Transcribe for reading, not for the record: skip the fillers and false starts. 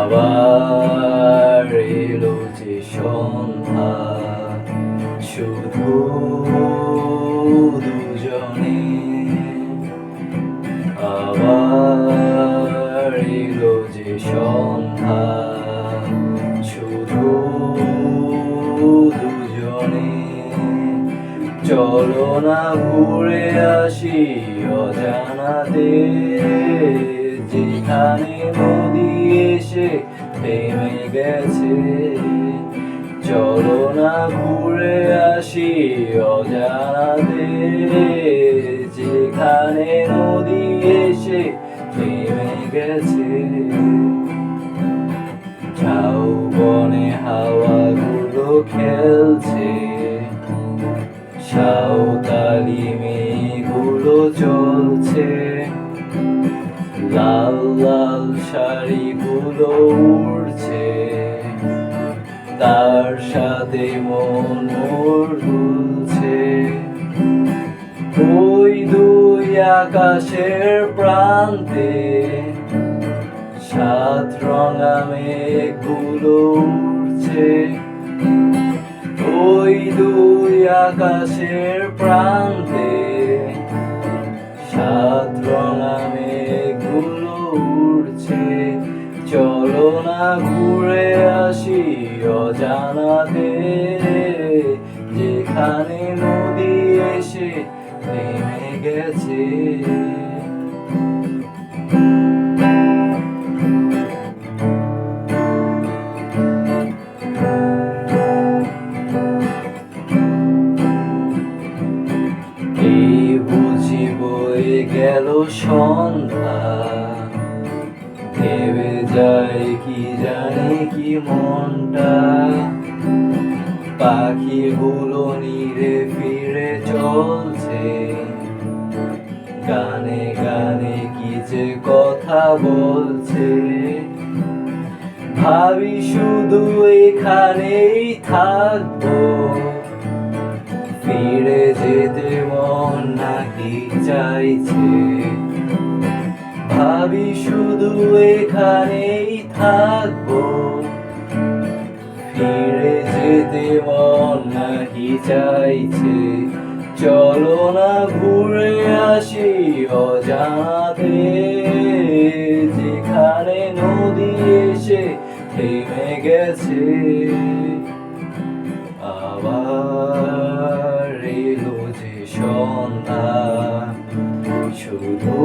আবার এলো যে সন্ধ্যা, শুধু দুজনে। আবার এলো যে সন্ধ্যা, শুধু দুজনে। চলো না ঘুরে আসি অজানাতে, যেখানে নদী এসে থেমে গেছে। চলো না ঘুরে আসি অজানাতে, যেখানে নদী এসে থেমে গেছে। ঝাউবনে হাওয়াগুলো খেলছে, সাঁওতালি মেয়েগুলো চলছে। লাল লাল শাড়িগুলো উড়ছে, তার সাথে মন মোর দুলছে। ওই দুই আকাশের প্রান্তে সাত রঙা মেঘগুলো উড়ছে। ওই দুই আকাশের প্রান্তে সাত রঙা মেঘগুলো উড়ছে। চলো না ঘুরে আসি অজানাতে, যেখানে নদী এসে থেমে গেছে। এই বুঝি বয়ে গেল সন্ধ্যা, ভেবে যায় কি জানি কি মনটা। পাখিগুলো নীড়ে ফিরে চলছে, গানে গানে কি যে কথা বলছে। ভাবি শুধু এখানেই থাকবো, ফিরে যেতে মন নাকি চাইছে। ভাবি শুধু এখানেই থাকবো, ফিরে যেতে মন নাকি চাইছে। চলো না ঘুরে আসি অজানাতে, যেখানে নদী এসে থেমে গেছে। আবার এলো যে সন্ধ্যা, শুধু